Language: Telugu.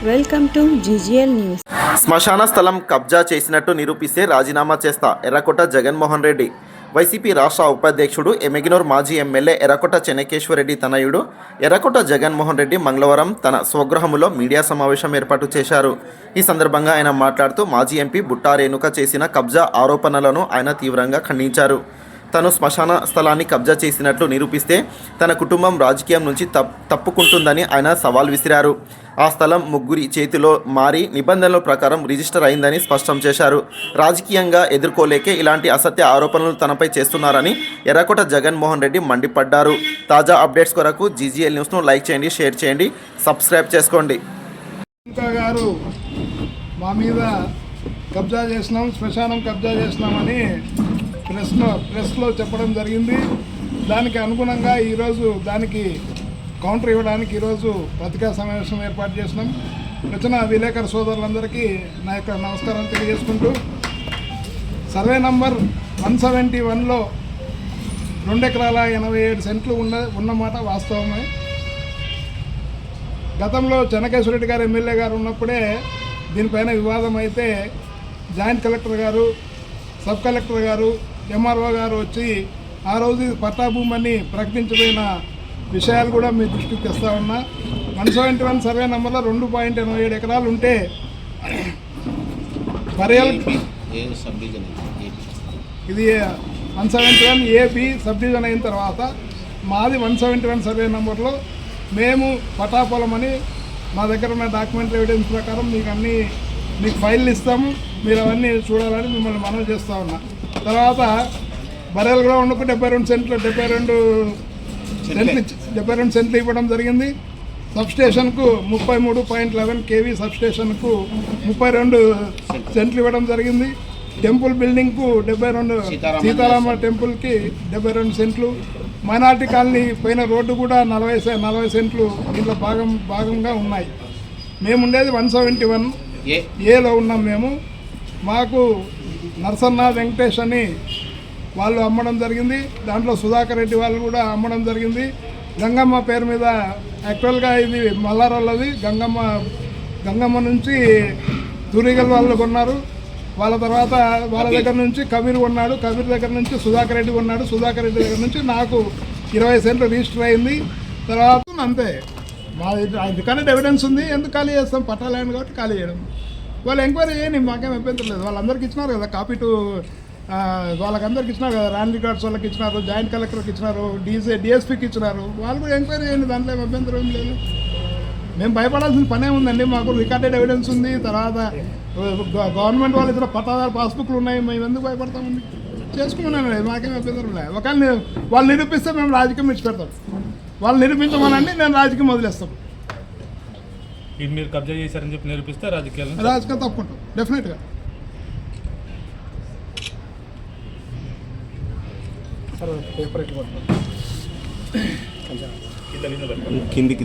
Welcome to GGL news. శ్మశాన స్థలం కబ్జా చేసినట్టు నిరూపిస్తే రాజీనామా చేస్తా ఎర్రకోట జగన్మోహన్ రెడ్డి. వైసీపీ రాష్ట్ర ఉపాధ్యక్షుడు ఎమ్మిగనూరు మాజీ ఎమ్మెల్యే ఎర్రకోట చెన్నకేశ్వరరెడ్డి తనయుడు ఎర్రకోట జగన్మోహన్ రెడ్డి మంగళవారం తన స్వగృహంలో మీడియా సమావేశం ఏర్పాటు చేశారు. ఈ సందర్భంగా ఆయన మాట్లాడుతూ మాజీ ఎంపీ బుట్టా రేణుక చేసిన కబ్జా ఆరోపణలను ఆయన తీవ్రంగా ఖండించారు. తను శ్మశాన స్థలాన్ని కబ్జా చేసినట్లు నిరూపిస్తే తన కుటుంబం రాజకీయం నుంచి తప్పుకుంటుందని ఆయన సవాల్ విసిరారు. ఆ స్థలం ముగ్గురి చేతిలో మారి నిబంధనల ప్రకారం రిజిస్టర్ అయిందని స్పష్టం చేశారు. రాజకీయంగా ఎదుర్కోలేకే ఇలాంటి అసత్య ఆరోపణలు తనపై చేస్తున్నారని ఎర్రకోట జగన్మోహన్ రెడ్డి మండిపడ్డారు. తాజా అప్డేట్స్ కొరకు జీజీఎల్ న్యూస్ను లైక్ చేయండి, షేర్ చేయండి, సబ్స్క్రైబ్ చేసుకోండి. గారు మా మీద కబ్జా చేసినాం, శ్మశానం కబ్జా చేసినామని ప్రెస్లో చెప్పడం జరిగింది. దానికి అనుగుణంగా ఈరోజు దానికి కౌంటర్ ఇవ్వడానికి ఈరోజు పత్రికా సమావేశం ఏర్పాటు చేసినాం. వచ్చిన విలేకరు సోదరులందరికీ నా యొక్క నమస్కారం తెలియజేసుకుంటూ, సర్వే నంబర్ 171లో 2 ఎకరాల 87 సెంట్లు ఉన్నమాట వాస్తవమే. గతంలో చెన్నకేశ్వరరెడ్డి గారు ఎమ్మెల్యే గారు ఉన్నప్పుడే దీనిపైన వివాదం అయితే జాయింట్ కలెక్టర్ గారు, సబ్ కలెక్టర్ గారు, ఎంఆర్ఓ గారు వచ్చి ఆ రోజు పట్టాభూమని ప్రకటించబోయిన విషయాలు కూడా మీ దృష్టికి తెస్తా ఉన్నా. 171 సర్వే నెంబర్లో 2.87 ఎకరాలు ఉంటే ఇది 171 ఏబి సబ్ డివిజన్ అయిన తర్వాత మాది 171 సర్వే నెంబర్లో మేము పటాపొలం అని మా దగ్గర ఉన్న డాక్యుమెంటరీ ఎవిడెన్స్ ప్రకారం మీకు ఫైల్ ఇస్తాము, మీరు అవన్నీ చూడాలని మిమ్మల్ని మనవి చేస్తూ ఉన్నా. తర్వాత బరేల్ గ్రౌండ్కు 72 సెంట్లు ఇవ్వడం జరిగింది. సబ్స్టేషన్కు 33.11 kV సబ్స్టేషన్కు 32 సెంట్లు ఇవ్వడం జరిగింది. టెంపుల్ బిల్డింగ్కు 72, సీతారామ టెంపుల్కి 72 సెంట్లు. మైనార్టీ కాలనీ పైన రోడ్డు కూడా 40 సెంట్లు దీంట్లో భాగంగా ఉన్నాయి. మేముండేది 171 ఏలో ఉన్నాం. మాకు నరసన్న వెంకటేష్ అని వాళ్ళు అమ్మడం జరిగింది. దాంట్లో సుధాకర్ రెడ్డి వాళ్ళు కూడా అమ్మడం జరిగింది. గంగమ్మ పేరు మీద యాక్చువల్గా ఇది మల్లారోళ్ళది. గంగమ్మ నుంచి తూరిగల్ వాళ్ళు కొన్నారు. వాళ్ళ తర్వాత వాళ్ళ దగ్గర నుంచి కబీర్ కొన్నాడు. కబీర్ దగ్గర నుంచి సుధాకర్ రెడ్డి కొన్నాడు. సుధాకర్ రెడ్డి దగ్గర నుంచి నాకు 20 సెంట్లు రిజిస్టర్ అయింది. తర్వాత అంతే, మా ఎందుకంటే ఎవిడెన్స్ ఉంది, ఎందుకు ఖాళీ చేస్తాం, పట్టాలండి కాబట్టి ఖాళీ చేయడం. వాళ్ళు ఎంక్వైరీ చేయని, మాకేం అభ్యంతరం లేదు. వాళ్ళందరికీ ఇచ్చినారు కదా కాపీ టు, వాళ్ళకందరికి ఇచ్చినారు కదా, ర్యాన్ రికార్డ్స్ వాళ్ళకి ఇచ్చినారు, జాయింట్ కలెక్టర్కి ఇచ్చినారు, డిఎస్పీకి ఇచ్చినారు. వాళ్ళు కూడా ఎంక్వైరీ చేయండి, దాంట్లో ఏం అభ్యంతరం ఏం లేదు. మేము భయపడాల్సిన పనే ఉందండి. మాకు రికార్డెడ్ ఎవిడెన్స్ ఉంది. తర్వాత గవర్నమెంట్ వాళ్ళు ఇతర పట్టాదారు పాస్బుక్లు ఉన్నాయి. మేము ఎందుకు భయపడతామండి? చేసుకున్నాను, మాకేం అభ్యంతరం లేదు. ఒకవేళ వాళ్ళు నిరూపిస్తే మేము రాజకీయం విడిచిపెడతాం. వాళ్ళు నిరూపించమనండి, నేను రాజకీయం వదిలేస్తాం. ఇది మీరు కబ్జా చేశారని చెప్పి నిరూపిస్తే రాజకీయం తప్పుకుంటాం డెఫినెట్గా. పేపర్ కిందికి